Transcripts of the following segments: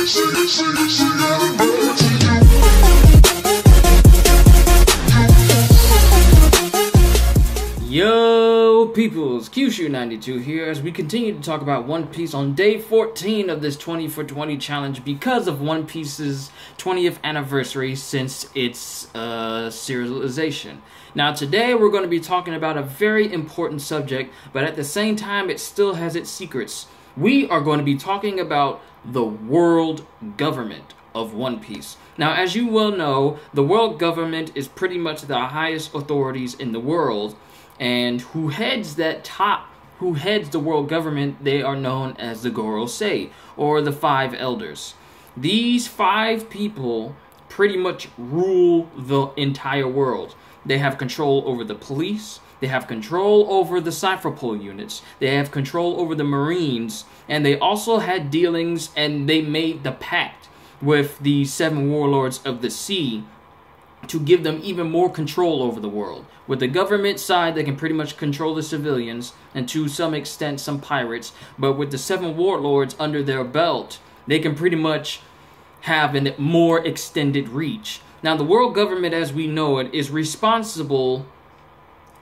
Yo peoples, Kyushu92 here as we continue to talk about One Piece on day 14 of this 20 for 20 challenge because of One Piece's 20th anniversary since its serialization. Now today we're going to be talking about a very important subject, but at the same time it still has its secrets. We are going to be talking about the world government of One Piece. Now, as you well know, the world government is pretty much the highest authorities in the world, and who heads the world government, they are known as the Gorosei, or the Five Elders. These five people pretty much rule the entire world. They have control over the police, they have control over the Cypherpole units, they have control over the Marines, and they also had dealings and they made the pact with the Seven Warlords of the Sea to give them even more control over the world. With the government side, they can pretty much control the civilians and to some extent some pirates, but with the Seven Warlords under their belt, they can pretty much have a more extended reach. Now, the world government as we know it is responsible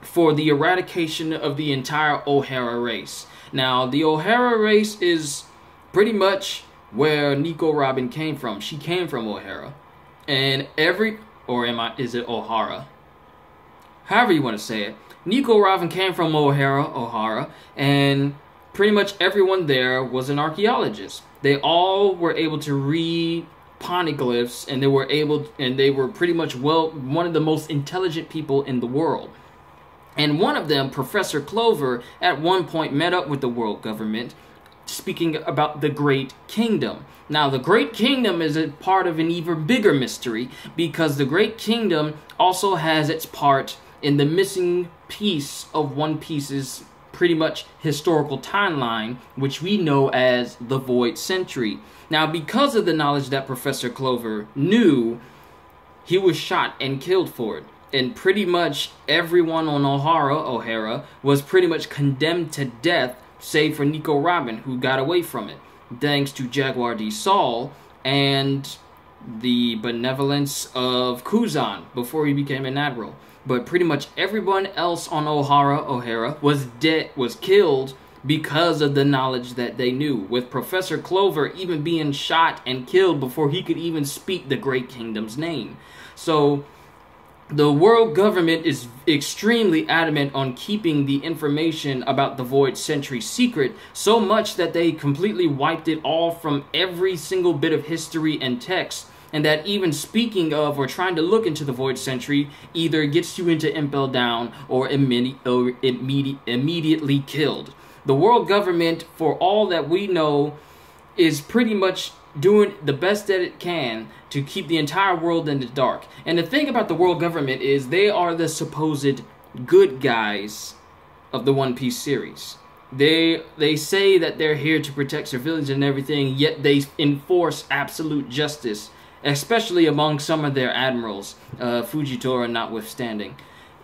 for the eradication of the entire O'Hara race. Now, the O'Hara race is pretty much where Nico Robin came from. She came from O'Hara. And is it O'Hara? However you want to say it. Nico Robin came from O'Hara, and pretty much everyone there was an archaeologist. They all were able to read poneglyphs, and they were pretty much one of the most intelligent people in the world. And one of them, Professor Clover, at one point met up with the world government, speaking about the Great Kingdom. Now, the Great Kingdom is a part of an even bigger mystery, because the Great Kingdom also has its part in the missing piece of One Piece's pretty much historical timeline, which we know as the Void Century. Now, because of the knowledge that Professor Clover knew, he was shot and killed for it. And pretty much everyone on O'Hara was pretty much condemned to death, save for Nico Robin, who got away from it, thanks to Jaguar D. Saul and the benevolence of Kuzan before he became an admiral. But pretty much everyone else on O'Hara was killed because of the knowledge that they knew, with Professor Clover even being shot and killed before he could even speak the Great Kingdom's name. So the world government is extremely adamant on keeping the information about the Void Century secret, so much that they completely wiped it all from every single bit of history and text, and that even speaking of or trying to look into the Void Century either gets you into Impel Down or immediately killed. The world government, for all that we know, is pretty much doing the best that it can to keep the entire world in the dark. And the thing about the world government is they are the supposed good guys of the One Piece series. They say that they're here to protect civilians and everything, yet they enforce absolute justice, especially among some of their admirals, Fujitora notwithstanding.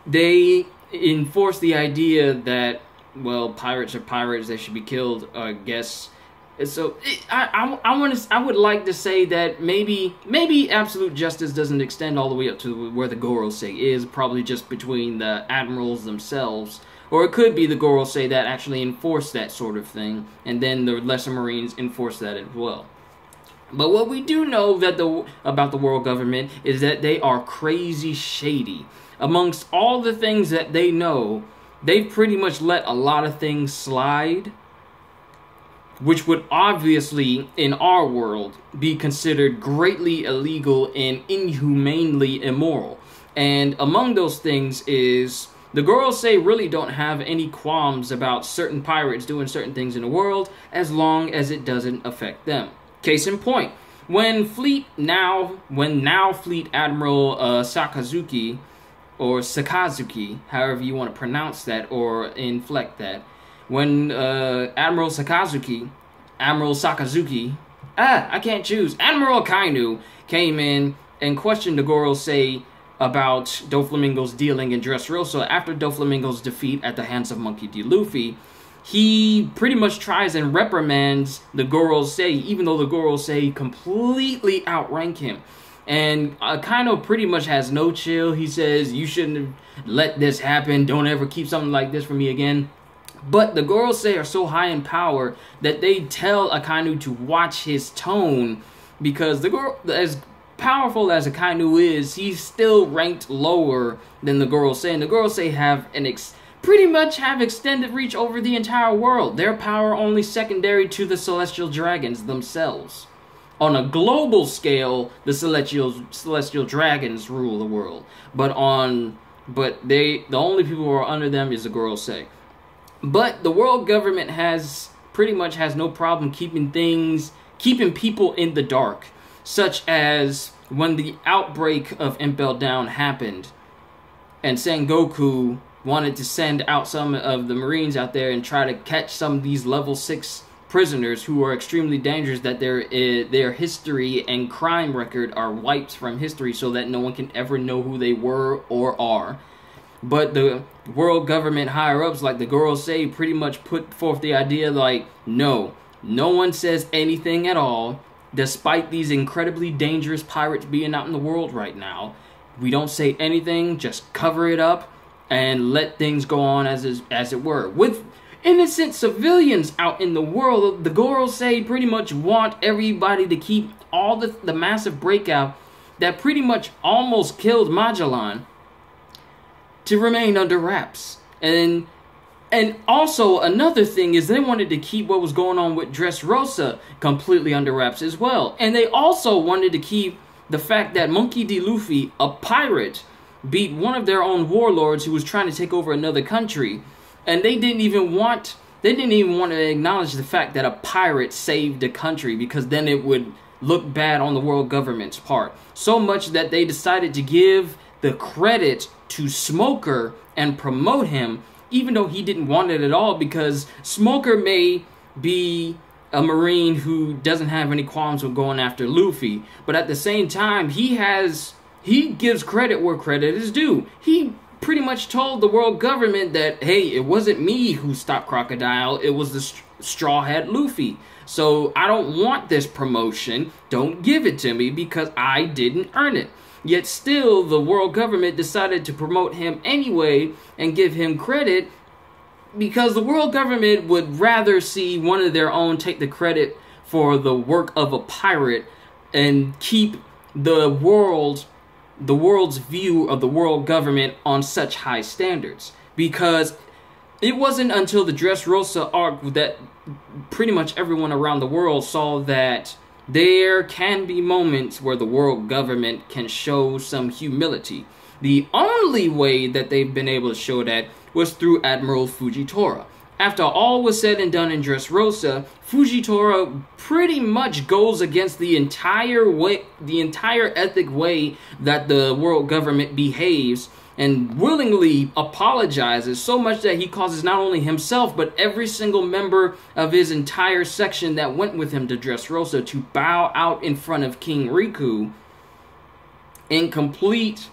They enforce the idea that, well, pirates are pirates, they should be killed, I guess. So I would like to say that maybe absolute justice doesn't extend all the way up to where the Gorosei is, probably just between the admirals themselves, or it could be the Gorosei that actually enforce that sort of thing, and then the lesser Marines enforce that as well. But what we do know about the world government is that they are crazy shady. Amongst all the things that they know, they've pretty much let a lot of things slide, which would obviously, in our world, be considered greatly illegal and inhumanely immoral. And among those things is, the Gorosei really don't have any qualms about certain pirates doing certain things in the world, as long as it doesn't affect them. Case in point, when now Fleet Admiral Sakazuki, or Sakazuki, however you want to pronounce that or inflect that, when Admiral Sakazuki, Admiral Akainu came in and questioned the Gorosei about Doflamingo's dealing in Dressrosa after Doflamingo's defeat at the hands of Monkey D. Luffy, he pretty much tries and reprimands the Gorosei, even though the Gorosei completely outrank him. And Akainu pretty much has no chill. He says, you shouldn't have let this happen. Don't ever keep something like this from me again. But the Gorosei are so high in power that they tell Akainu to watch his tone, because as powerful as Akainu is, he's still ranked lower than the Gorosei. And the Gorosei have pretty much have extended reach over the entire world. Their power only secondary to the Celestial Dragons themselves. On a global scale, the Celestial Dragons rule the world. But the only people who are under them is the Gorosei. But the world government pretty much has no problem keeping people in the dark. Such as when the outbreak of Impel Down happened, and Sengoku wanted to send out some of the Marines out there and try to catch some of these level 6 prisoners who are extremely dangerous, that their history and crime record are wiped from history so that no one can ever know who they were or are. But the world government higher-ups, like the Gorosei, pretty much put forth the idea like, no one says anything at all, despite these incredibly dangerous pirates being out in the world right now. We don't say anything, just cover it up and let things go on as it were. With innocent civilians out in the world, the Gorosei pretty much want everybody to keep all the massive breakout that pretty much almost killed Magellan to remain under wraps. And also another thing is they wanted to keep what was going on with Dressrosa completely under wraps as well. And they also wanted to keep the fact that Monkey D. Luffy, a pirate, beat one of their own warlords who was trying to take over another country. And they didn't even want to acknowledge the fact that a pirate saved a country, because then it would look bad on the world government's part. So much that they decided to give the credit to Smoker and promote him, even though he didn't want it at all, because Smoker may be a Marine who doesn't have any qualms with going after Luffy, but at the same time, he gives credit where credit is due. He pretty much told the world government that, hey, it wasn't me who stopped Crocodile, it was the Straw Hat Luffy. So I don't want this promotion, don't give it to me because I didn't earn it. Yet still, the world government decided to promote him anyway and give him credit, because the world government would rather see one of their own take the credit for the work of a pirate and keep the world's view of the world government on such high standards. Because it wasn't until the Dressrosa arc that pretty much everyone around the world saw that there can be moments where the world government can show some humility. The only way that they've been able to show that was through Admiral Fujitora. After all was said and done in Dressrosa, Fujitora pretty much goes against the entire ethic way that the world government behaves, and willingly apologizes, so much that he causes not only himself but every single member of his entire section that went with him to Dressrosa to bow out in front of King Riku in complete,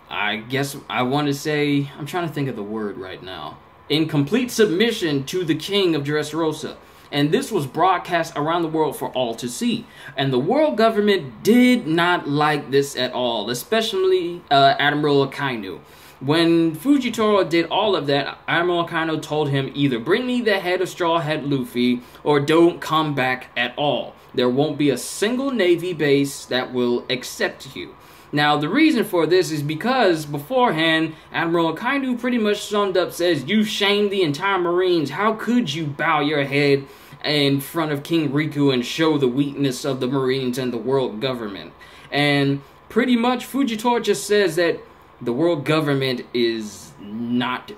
I'm trying to think of the word right now, in complete submission to the king of Dressrosa. And this was broadcast around the world for all to see. And the world government did not like this at all, especially Admiral Akainu. When Fujitora did all of that, Admiral Akainu told him, either bring me the head of Straw Hat Luffy or don't come back at all. There won't be a single Navy base that will accept you. Now, the reason for this is because beforehand, Admiral Akainu pretty much summed up, says, you shamed the entire Marines. How could you bow your head in front of King Riku and show the weakness of the Marines and the world government? And pretty much Fujitora just says that the world government is not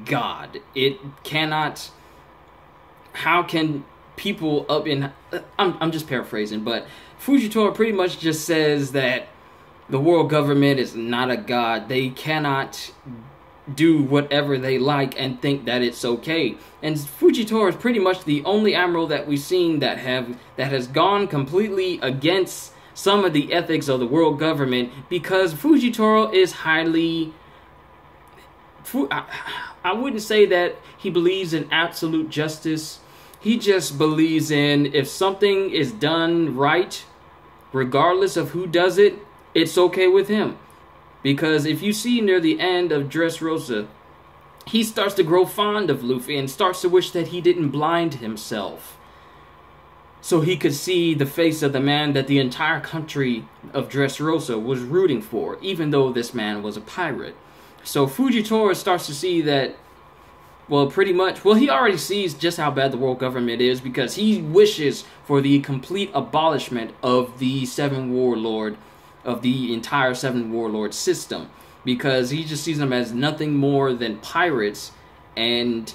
God. It cannot... How can people up in... I'm just paraphrasing, but Fujitora pretty much just says that the world government is not a god. They cannot do whatever they like and think that it's okay. And Fujitora is pretty much the only admiral that we've seen that has gone completely against some of the ethics of the world government, because Fujitora is highly I wouldn't say that he believes in absolute justice. He just believes in if something is done right, regardless of who does it, it's okay with him. Because if you see near the end of Dressrosa, he starts to grow fond of Luffy and starts to wish that he didn't blind himself, so he could see the face of the man that the entire country of Dressrosa was rooting for, even though this man was a pirate. So Fujitora starts to see that, well, pretty much, well, he already sees just how bad the world government is, because he wishes for the complete abolishment of the Seven Warlord, of the entire Seven Warlord system, because he just sees them as nothing more than pirates, and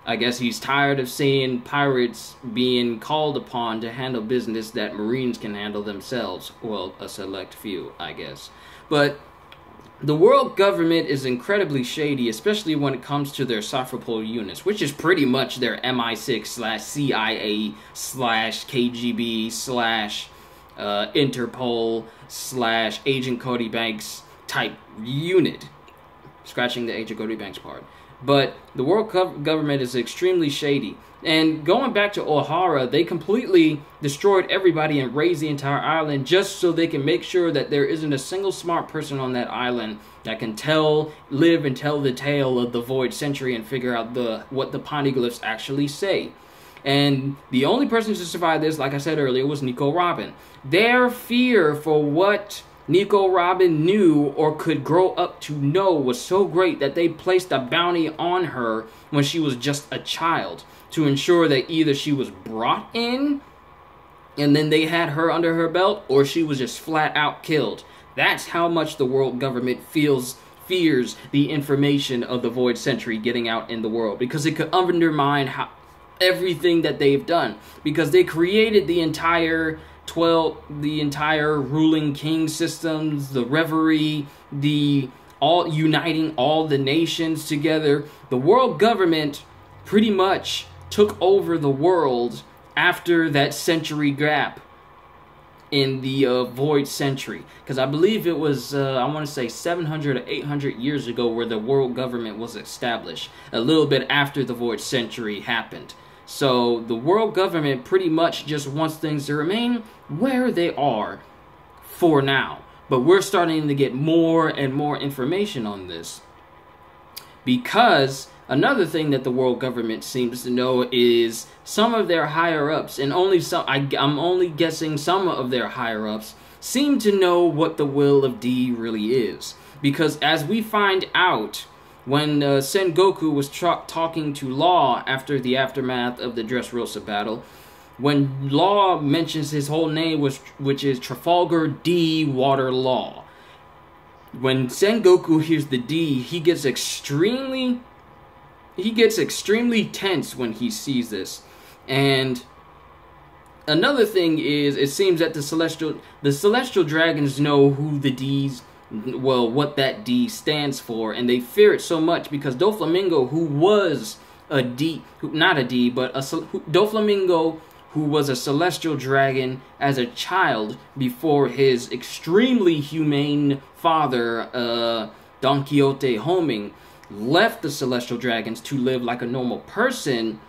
I guess he's tired of seeing pirates being called upon to handle business that Marines can handle themselves. Well, a select few, I guess. But the world government is incredibly shady, especially when it comes to their Safrapol units, which is pretty much their MI6/CIA/KGB/Interpol/Agent Cody Banks type unit. Scratching the Agent Cody Banks part. But the world government is extremely shady. And going back to Ohara, they completely destroyed everybody and razed the entire island just so they can make sure that there isn't a single smart person on that island that can live and tell the tale of the Void Century and figure out what the poneglyphs actually say. And the only person to survive this, like I said earlier, was Nico Robin. Their fear for what Nico Robin knew or could grow up to know was so great that they placed a bounty on her when she was just a child, to ensure that either she was brought in and then they had her under her belt, or she was just flat out killed. That's how much the world government fears the information of the Void Century getting out in the world, because it could undermine everything that they've done, because they created the entire ruling king systems, the reverie, uniting all the nations together. The world government pretty much took over the world after that century gap in the Void Century. Because I believe it was, I want to say 700 or 800 years ago where the world government was established, a little bit after the Void Century happened. So the world government pretty much just wants things to remain where they are for now. But we're starting to get more and more information on this, because another thing that the world government seems to know is some of their higher-ups, and I'm only guessing some of their higher-ups, seem to know what the will of D really is. Because as we find out, when Sengoku was talking to Law after the aftermath of the Dressrosa battle, when Law mentions his whole name, which is Trafalgar D. Water Law, when Sengoku hears the D, he gets extremely tense when he sees this. And another thing is, it seems that the celestial dragons know who the D's, well, what that D stands for, and they fear it so much because Doflamingo, who was a D, Doflamingo, who was a celestial dragon as a child before his extremely humane father, Don Quixote Homing, left the celestial dragons to live like a normal person,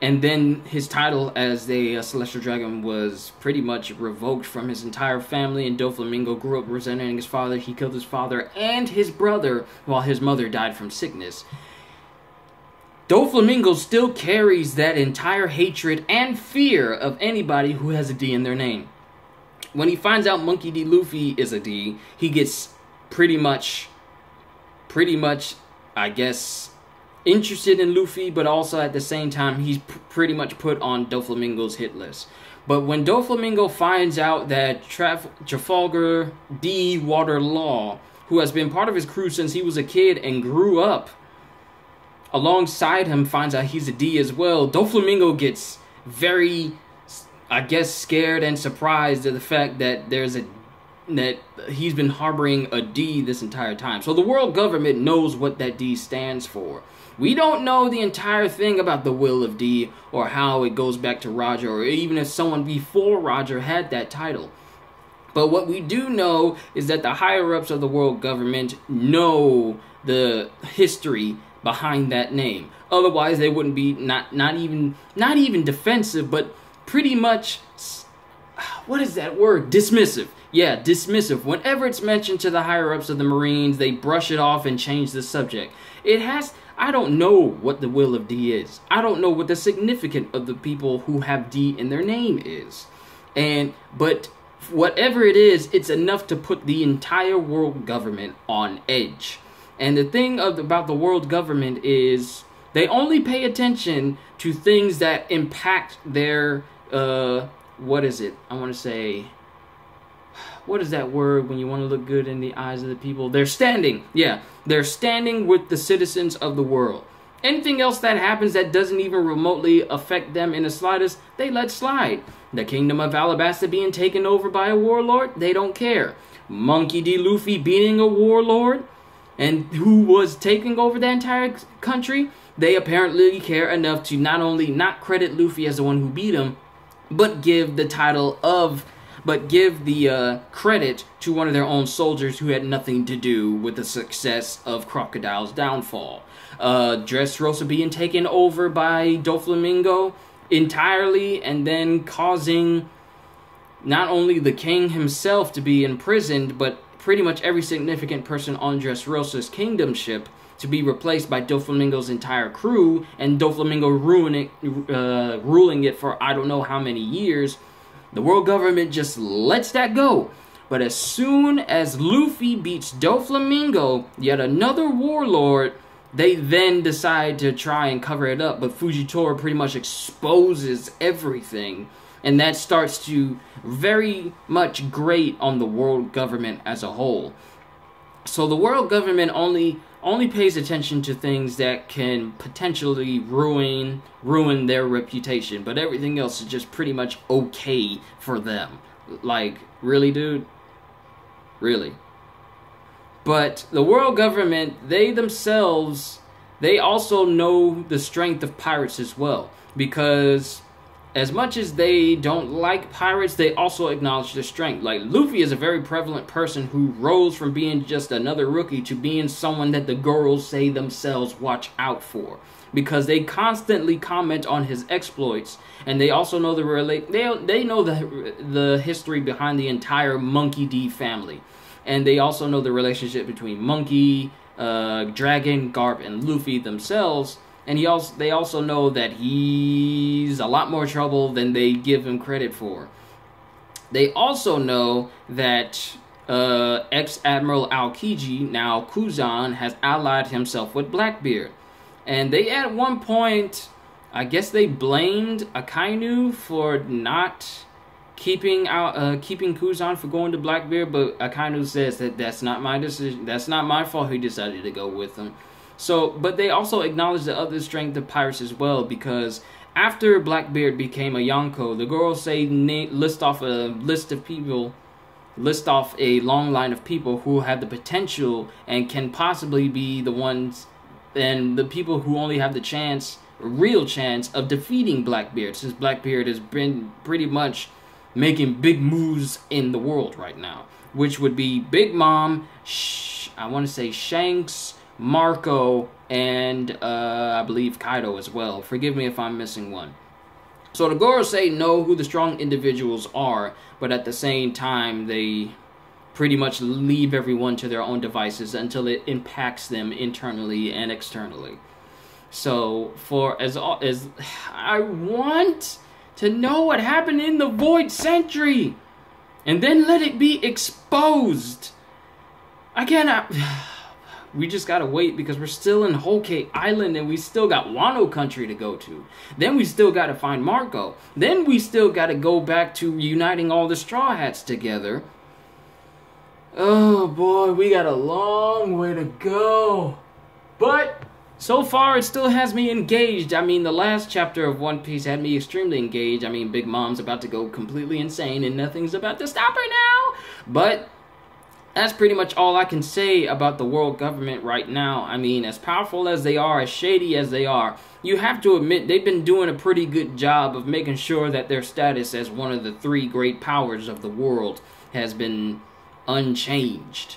and then his title as a celestial dragon was pretty much revoked from his entire family, and Doflamingo grew up resenting his father. He killed his father and his brother while his mother died from sickness. Doflamingo still carries that entire hatred and fear of anybody who has a D in their name. When he finds out Monkey D. Luffy is a D, he gets pretty much, I guess, interested in Luffy, but also at the same time, he's pretty much put on Doflamingo's hit list. But when Doflamingo finds out that Trafalgar D. Water Law, who has been part of his crew since he was a kid and grew up alongside him, finds out he's a D as well, Doflamingo gets very, I guess, scared and surprised at the fact that that he's been harboring a D this entire time. So the world government knows what that D stands for. We don't know the entire thing about the will of D, or how it goes back to Roger, or even if someone before Roger had that title. But what we do know is that the higher-ups of the world government know the history behind that name. Otherwise, they wouldn't be not even defensive, but pretty much, what is that word? Dismissive. Yeah, dismissive. Whenever it's mentioned to the higher-ups of the Marines, they brush it off and change the subject. I don't know what the will of D is. I don't know what the significance of the people who have D in their name is. But whatever it is, it's enough to put the entire world government on edge. And the thing about the world government is they only pay attention to things that impact their, what is it? I want to say, what is that word when you want to look good in the eyes of the people? They're standing. Yeah, they're standing with the citizens of the world. Anything else that happens that doesn't even remotely affect them in the slightest, they let slide. The kingdom of Alabasta being taken over by a warlord, they don't care. Monkey D. Luffy being a warlord, and who was taking over the entire country, they apparently care enough to not only not credit Luffy as the one who beat him, but give the credit to one of their own soldiers who had nothing to do with the success of Crocodile's downfall. Dressrosa being taken over by Doflamingo entirely, and then causing not only the king himself to be imprisoned, but pretty much every significant person on Dressrosa's kingdom ship to be replaced by Doflamingo's entire crew, and Doflamingo ruling it for I don't know how many years. The world government just lets that go. But as soon as Luffy beats Doflamingo, yet another warlord, they then decide to try and cover it up. But Fujitora pretty much exposes everything. And that starts to very much grate on the world government as a whole. So the world government only pays attention to things that can potentially ruin their reputation, but everything else is just pretty much okay for them. Like, really, dude? Really? But the world government, they themselves, they also know the strength of pirates as well, because as much as they don't like pirates, they also acknowledge their strength. Like, Luffy is a very prevalent person who rose from being just another rookie to being someone that the girls say themselves watch out for. Because they constantly comment on his exploits, and they also know they know the history behind the entire Monkey D family. And they also know the relationship between Monkey, Dragon, Garp, and Luffy themselves. And they also know that he's a lot more trouble than they give him credit for. They also know that ex-Admiral Aokiji, now Kuzan, has allied himself with Blackbeard. And they at one point, I guess they blamed Akainu for not keeping Kuzan for going to Blackbeard, but Akainu says that that's not my decision. That's not my fault he decided to go with them. So, but they also acknowledge the other strength of pirates as well, because after Blackbeard became a Yonko, the girls say list off a long line of people who have the potential and can possibly be the ones, and the people who only have the real chance of defeating Blackbeard, since Blackbeard has been pretty much making big moves in the world right now, which would be Big Mom, I want to say Shanks, Marco, and I believe Kaido as well. Forgive me if I'm missing one. So the Gorosei know who the strong individuals are, but at the same time they pretty much leave everyone to their own devices until it impacts them internally and externally. So as I want to know what happened in the Void Century, and then let it be exposed. I cannot. We just gotta wait, because we're still in Whole Cake Island, and we still got Wano Country to go to. Then we still gotta find Marco. Then we still gotta go back to uniting all the Straw Hats together. Oh boy, we got a long way to go. But so far, it still has me engaged. I mean, the last chapter of One Piece had me extremely engaged. I mean, Big Mom's about to go completely insane, and nothing's about to stop her now. But that's pretty much all I can say about the world government right now. I mean, as powerful as they are, as shady as they are, you have to admit they've been doing a pretty good job of making sure that their status as one of the three great powers of the world has been unchanged.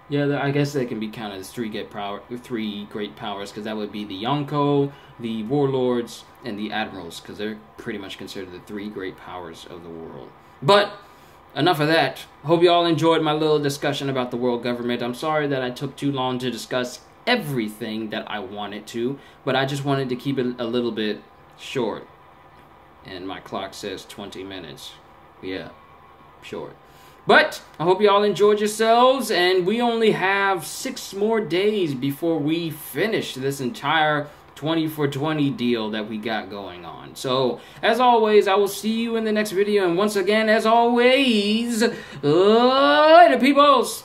Yeah, I guess they can be counted as three great powers, because that would be the Yonko, the Warlords, and the Admirals, because they're pretty much considered the three great powers of the world. But enough of that. Hope you all enjoyed my little discussion about the world government. I'm sorry that I took too long to discuss everything that I wanted to, but I just wanted to keep it a little bit short. And my clock says 20 minutes. Yeah, short. But I hope you all enjoyed yourselves, and we only have 6 more days before we finish this entire 20 for 20 deal that we got going on. So, as always, I will see you in the next video, and once again, as always, later, peoples!